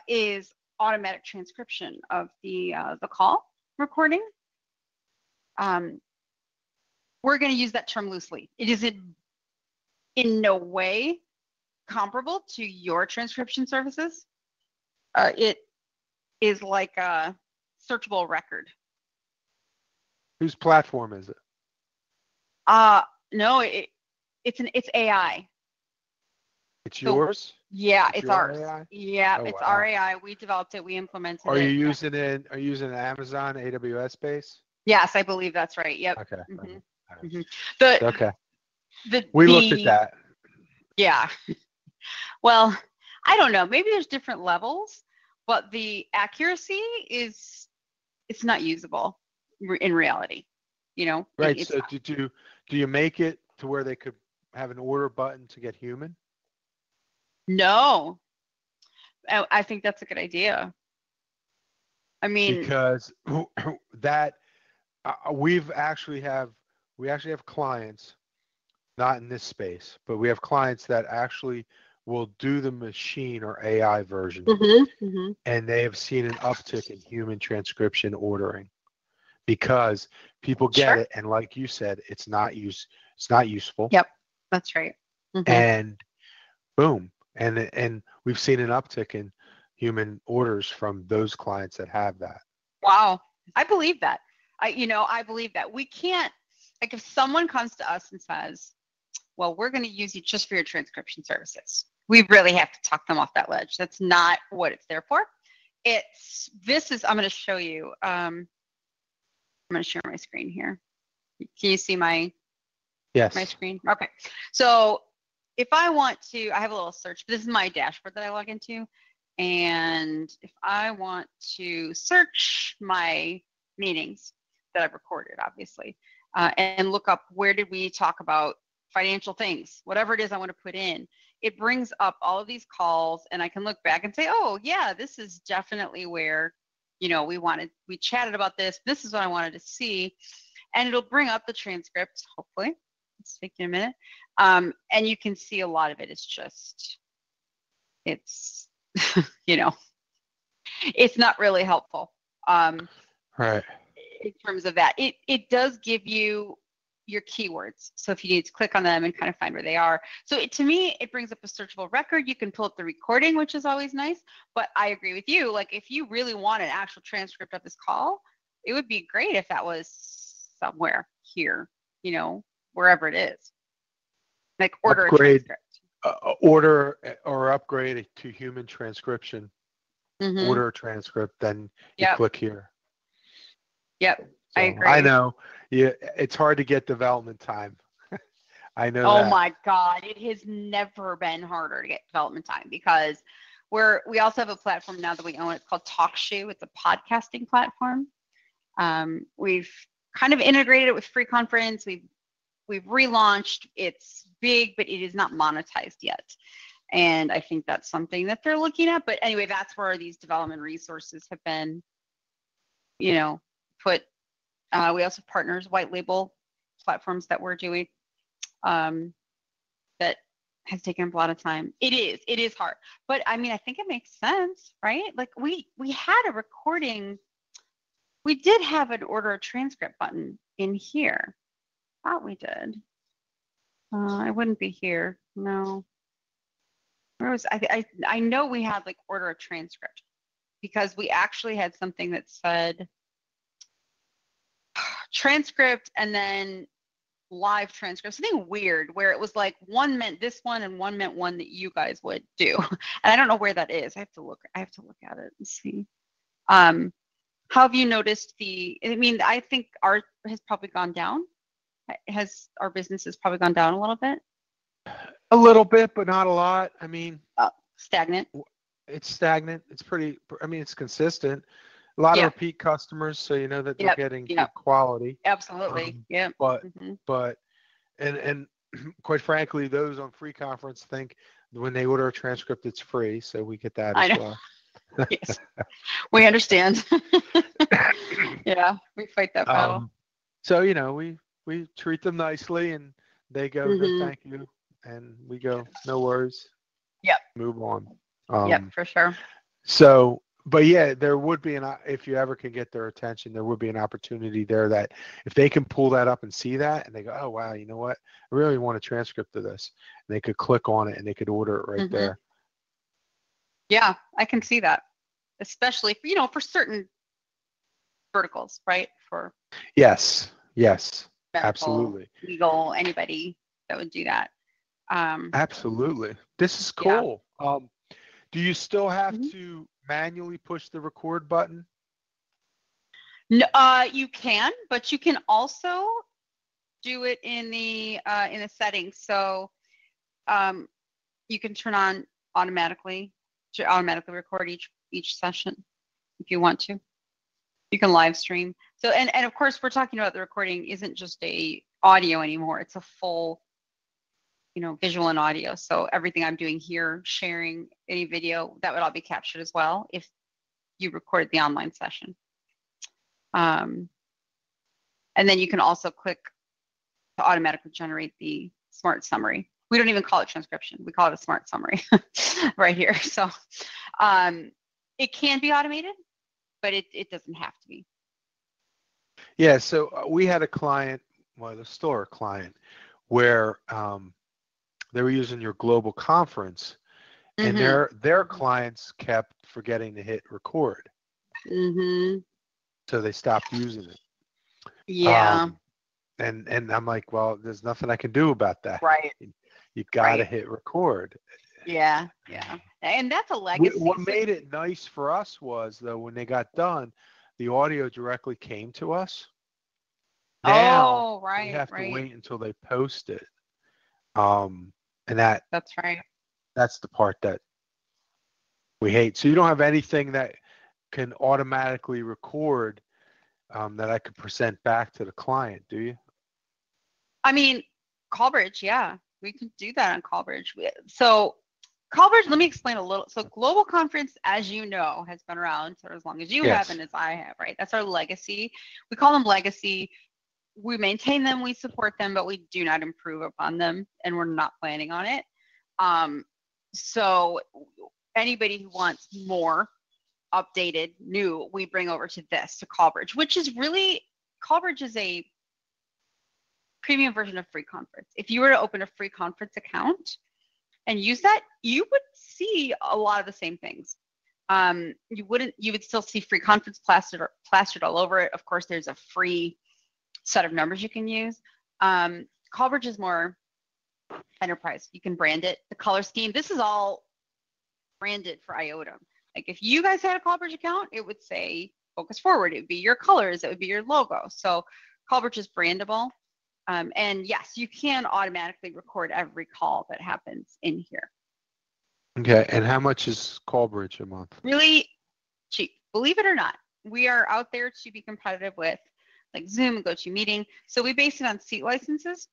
is automatic transcription of the call recording. We're going to use that term loosely. It is in no way comparable to your transcription services. It is like a searchable record. Whose platform is it? No, it's AI. It's yours? Yeah, It's it's your ours. AI? Yeah, Oh, it's wow. our AI. We developed it. We implemented Are it. you using it? Are you using Amazon AWS base? Yes, I believe that's right. Yep. Okay. The Okay. We looked at that. Yeah. Well, I don't know. Maybe there's different levels, but the accuracy it's not usable in reality. You know. Right. It's So not. do you make it to where they could have an order button to get human? No. I think that's a good idea. I mean, because that we actually have clients, not in this space, but we have clients that actually will do the machine or AI version, and they have seen an uptick in human transcription ordering because people get it, and like you said, it's not useful. Yep, that's right. And boom, and we've seen an uptick in human orders from those clients that have that. Wow, I believe that. I believe that. We can't, like, if someone comes to us and says, well, we're going to use you just for your transcription services, we really have to talk them off that ledge. That's not what it's there for. I'm going to show you. I'm going to share my screen here. Can you see my screen? Okay. So if I want to, I have a little search. This is my dashboard that I log into. And if I want to search my meetings that I've recorded, obviously, and look up where did we talk about financial things, whatever it is I want to put in, it brings up all of these calls, and I can look back and say, oh, yeah, this is definitely where, we chatted about this. This is what I wanted to see. And it'll bring up the transcript, hopefully. It's taking a minute. And you can see a lot of it is just, it's not really helpful. Right. In terms of that, it does give you your keywords. So if you need to click on them and kind of find where they are. So to me, it brings up a searchable record. You can pull up the recording, which is always nice. But I agree with you. Like, if you really want an actual transcript of this call, it would be great if that was somewhere here, wherever it is. Like order a transcript. Order or upgrade to human transcription. Order a transcript, then you click here. Yep, so, I agree. I know. Yeah, it's hard to get development time. I know. Oh my God, it has never been harder to get development time because we also have a platform now that we own. It's called TalkShoe. It's a podcasting platform. We've kind of integrated it with Free Conference. We've relaunched. It's big, but it is not monetized yet. And I think that's something that they're looking at. But anyway, that's where these development resources have been, put. We also have partners, white label platforms that we're doing that has taken up a lot of time. It is hard. But I mean, I think it makes sense, right? Like we had a recording. We did have an order a transcript button in here. Thought we did. I wouldn't be here. No. Where was I know we had like order a transcript because we actually had something that said transcript and then live transcript, something weird where it was like one meant this one and one meant one that you guys would do. And I don't know where that is. I have to look at it and see. How have you noticed I think ours has probably gone down. Our business has probably gone down a little bit? A little bit, but not a lot. I mean, stagnant. It's stagnant. It's pretty, it's consistent. A lot of repeat customers, so you know that they're getting good quality. Absolutely. But and quite frankly, those on Free Conference think when they order a transcript, it's free, so we get that as well. Yes, we understand. Yeah, we fight that battle. So we treat them nicely, and they go, no, thank you, and we go, no worries. Yep. Move on. Yep, for sure. So, but yeah, there would be if you ever can get their attention, there would be an opportunity there that if they can pull that up and see that and they go, oh, wow, you know what? I really want a transcript of this. And they could click on it and they could order it right Mm-hmm. there. Yeah, I can see that, especially for, for certain verticals, right? For Yes. Yes. medical, Absolutely. legal, anybody that would do that. Absolutely. This is Yeah. cool. Do you still have Mhm. to manually push the record button? No, you can, but you can also do it in the settings. So you can turn on automatically to automatically record each session if you want to. You can live stream. So and of course we're talking about the recording isn't just a audio anymore. It's a full, visual and audio. So everything I'm doing here, sharing any video, that would all be captured as well if you record the online session. And then you can also click to automatically generate the smart summary. We don't even call it transcription. We call it a smart summary right here. So it can be automated, but it doesn't have to be. Yeah. So we had a client, well, the store client, where they were using your global conference, and Mm-hmm. their clients kept forgetting to hit record, Mm-hmm. so they stopped using it. Yeah. And I'm like, well, there's nothing I can do about that. Right. You got to Right. hit record. Yeah. Yeah. And that's a legacy. What So made it nice for us was, though, when they got done, the audio directly came to us. Now oh, we right, have to right. wait until they post it. And That's right. that's the part that we hate. So you don't have anything that can automatically record that I could present back to the client, do you? I mean, Callbridge, yeah, we can do that on Callbridge. So Callbridge, let me explain a little. So Global Conference, as you know, has been around for as long as you have Yes. and as I have, right? That's our legacy. We call them legacy. We maintain them, we support them, but we do not improve upon them, and we're not planning on it. So anybody who wants more updated, new, we bring over to Callbridge, which is really, Callbridge is a premium version of free conference. If you were to open a free conference account and use that, you would see a lot of the same things. You would still see free conference plastered all over it. Of course, there's a free set of numbers you can use. Callbridge is more enterprise. You can brand it. The color scheme, this is all branded for IOTA. Like if you guys had a Callbridge account, it would say Focus Forward. It would be your colors. It would be your logo. So Callbridge is brandable. And yes, you can automatically record every call that happens in here. Okay. And how much is Callbridge a month? Really cheap. Believe it or not, we are out there to be competitive with like Zoom and GoToMeeting. So we base it on seat licenses.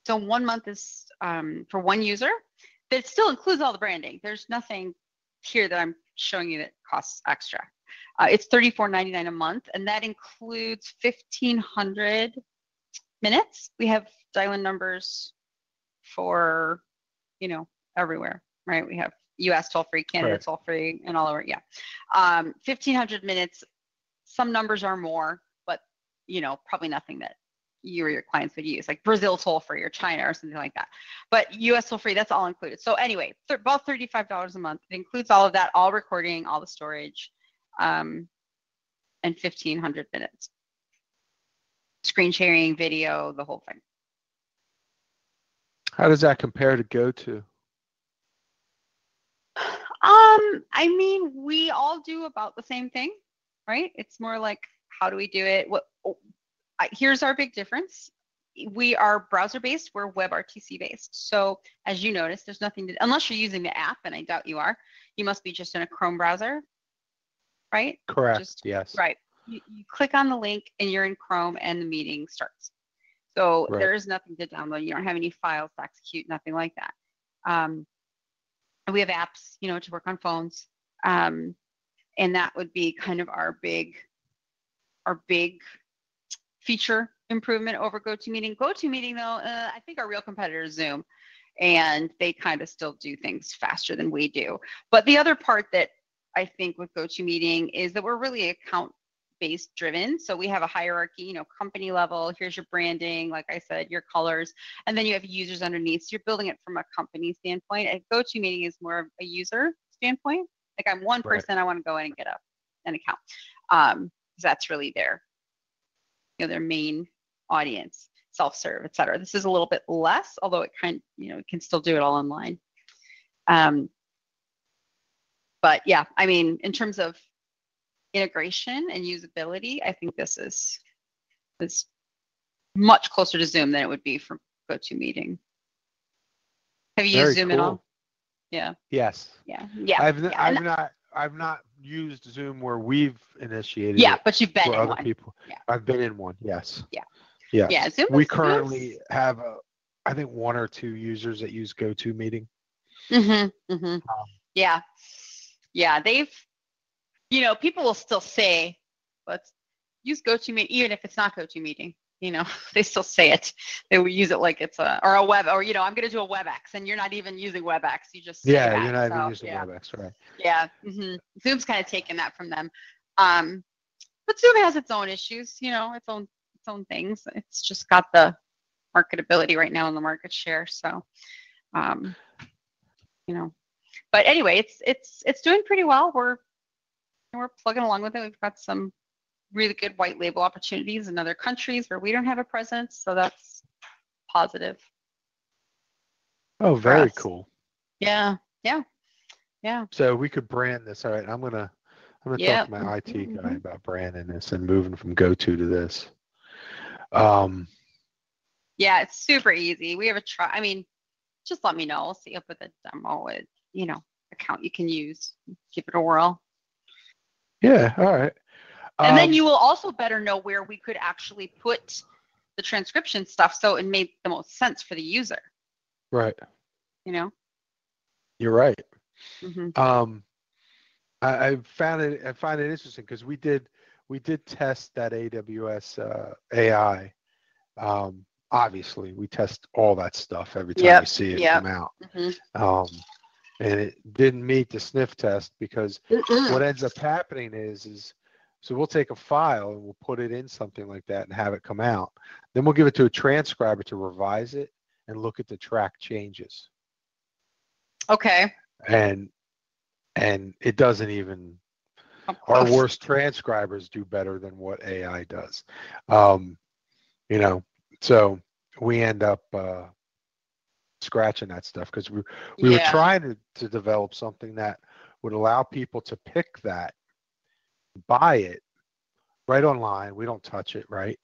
So 1 month is for one user. That still includes all the branding. There's nothing here that I'm showing you that costs extra. It's $34.99 a month, and that includes 1,500 minutes. We have dial-in numbers for, everywhere, right? We have US toll-free, Canada Right. toll-free, and all over, yeah. 1,500 minutes. Some numbers are more, but, probably nothing that you or your clients would use, like Brazil toll-free or China or something like that. But US toll-free, that's all included. So anyway, about $35 a month. It includes all of that, all recording, all the storage, and 1,500 minutes. Screen sharing, video, the whole thing. How does that compare to GoTo? I mean, we all do about the same thing, right? It's more like, how do we do it? Here's our big difference. We are browser-based, we're WebRTC-based. So as you notice, there's nothing to, unless you're using the app, and I doubt you are, you must be just in a Chrome browser, right? Correct. Yes. Right. You click on the link and you're in Chrome and the meeting starts. So Right. there is nothing to download. You don't have any files to execute, nothing like that. We have apps, to work on phones. And that would be kind of our big feature improvement over GoToMeeting. GoToMeeting, though, I think our real competitor is Zoom, and they kind of still do things faster than we do. But the other part that I think, with GoToMeeting is that we're really account-based driven. So we have a hierarchy, company level. Here's your branding, like I said, your colors, and then you have users underneath. So you're building it from a company standpoint. And GoToMeeting is more of a user standpoint. Like I'm one Right. person, I want to go in and get an account. Because that's really their main audience, self-serve, et cetera. This is a little bit less, although it it can still do it all online. But yeah, I mean, in terms of integration and usability, I think this is much closer to Zoom than it would be for GoToMeeting. Have you Very used Zoom at cool. all? Yeah. Yes. Yeah. I've not used Zoom where we've initiated Yeah, it but you've been for in other one. people. Yeah. I've been in one. Yes. Yeah. Yes. Yeah. Zoom. We currently have, I think, 1 or 2 users that use GoToMeeting. Yeah. Yeah. They've, people will still say, let's use GoToMeeting, even if it's not GoToMeeting. They still say it. They will use it like it's a web, or I'm going to do a WebEx, and you're not even using WebEx. You just say Yeah, that. you're not even using WebEx, right? Yeah. Zoom's kind of taken that from them. But Zoom has its own issues, its own things. It's just got the marketability right now in the market share. So, but anyway, it's doing pretty well. We're plugging along with it. We've got some really good white label opportunities in other countries where we don't have a presence, so that's positive. Oh, very cool. Yeah. So we could brand this. All right, I'm gonna talk to my IT guy about branding this and moving from GoTo to this. Yeah, it's super easy. We have a try. I mean, just let me know. I'll see up with a demo with account you can use. Give it a whirl. Yeah. All right. And then you will also better know where we could actually put the transcription stuff so it made the most sense for the user. Right. You're right. I find it interesting because we did test that AWS AI. Obviously, we test all that stuff every time we see it come out. And it didn't meet the sniff test because what ends up happening is so we'll take a file and we'll put it in something like that and have it come out. Then we'll give it to a transcriber to revise it and look at the track changes. Okay. And it doesn't even, our worst transcribers do better than what AI does. So we end up scratching that stuff because we were trying to develop something that would allow people to pick that, buy it right online. We don't touch it, right?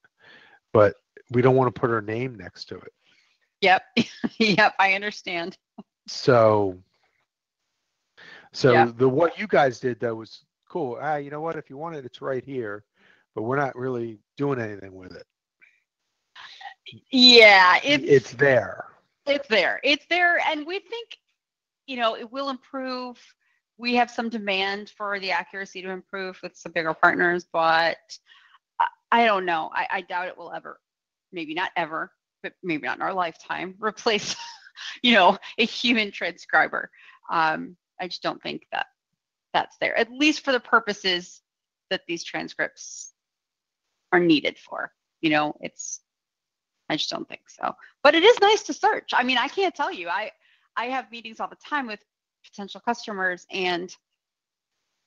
But we don't want to put our name next to it. Yep. Yep, I understand. So what you guys did though was cool. You know what? If you want it, it's right here, but we're not really doing anything with it. Yeah, it's there. It's there, and we think it will improve. We have some demand for the accuracy to improve with some bigger partners, but I don't know. I doubt it will ever, maybe not ever, but maybe not in our lifetime, replace a human transcriber. I just don't think that's there, at least for the purposes that these transcripts are needed for. I just don't think so. But it is nice to search. I mean, I can't tell you. I have meetings all the time with potential customers, and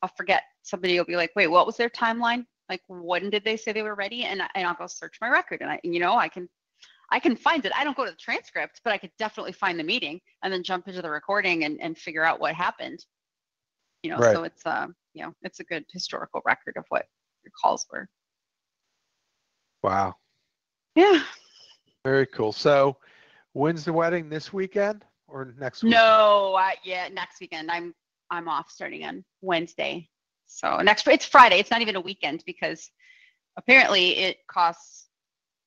I'll forget. Somebody will be like, "Wait, what was their timeline? Like, when did they say they were ready?" And I'll go search my record, and I can find it. I don't go to the transcript, but I could definitely find the meeting and then jump into the recording and figure out what happened. Right. So it's it's a good historical record of what your calls were. Wow. Yeah. Very cool. So, when's the wedding? This weekend or next weekend? No, next weekend. I'm off starting on Wednesday. So it's Friday. It's not even a weekend because apparently it costs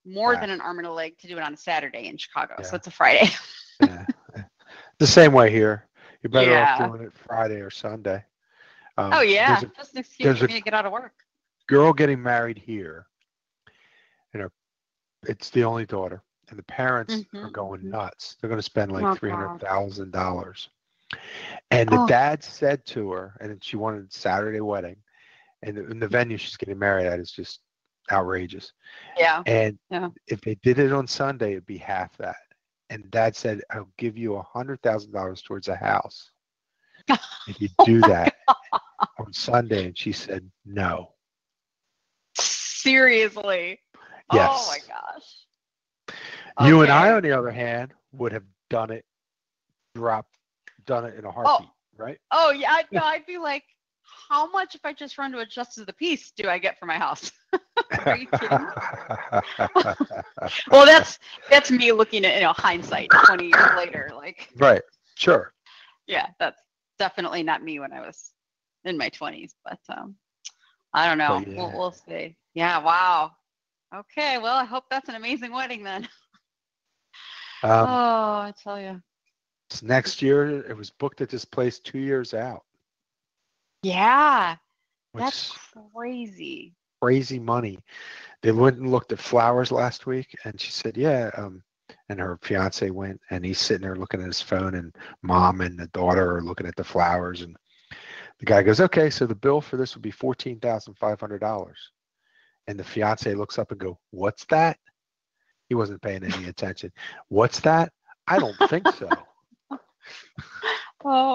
more than an arm and a leg to do it on a Saturday in Chicago. Yeah. So it's a Friday. Yeah. The same way here. You're better off doing it Friday or Sunday. Just an excuse for me to get out of work. Girl getting married here, and it's the only daughter, and the parents are going nuts. They're going to spend like $300,000 And the Oh, dad said to her, and she wanted a Saturday wedding, and the venue she's getting married at is just outrageous. yeah. And Yeah. if they did it on Sunday, it'd be half that. And dad said, I'll give you $100,000 towards a house if you Oh do my that God. on Sunday. And she said, no. Seriously. Oh my Yes. gosh. You and I, Okay. on the other hand, would have done it, done it in a Oh, heartbeat, right? oh yeah. No, I'd be like, how much if I just run to a justice of the peace do I get for my house? Are you kidding? Well, that's me looking at hindsight 20 years later. Like, Right. Sure. yeah, that's definitely not me when I was in my 20s. But I don't know. But We'll yeah. we'll see. Yeah. Wow. Okay. Well, I hope that's an amazing wedding then. Oh, Um, I tell you. Next year, it was booked at this place 2 years out, Yeah, which that's is crazy. crazy money. They went and looked at flowers last week, and she said, yeah. And her fiance went, and he's sitting there looking at his phone, and mom and the daughter are looking at the flowers. And the guy goes, okay, so the bill for this would be $14,500. And the fiance looks up and go, what's that? He wasn't paying any attention. What's that? I don't think so. Oh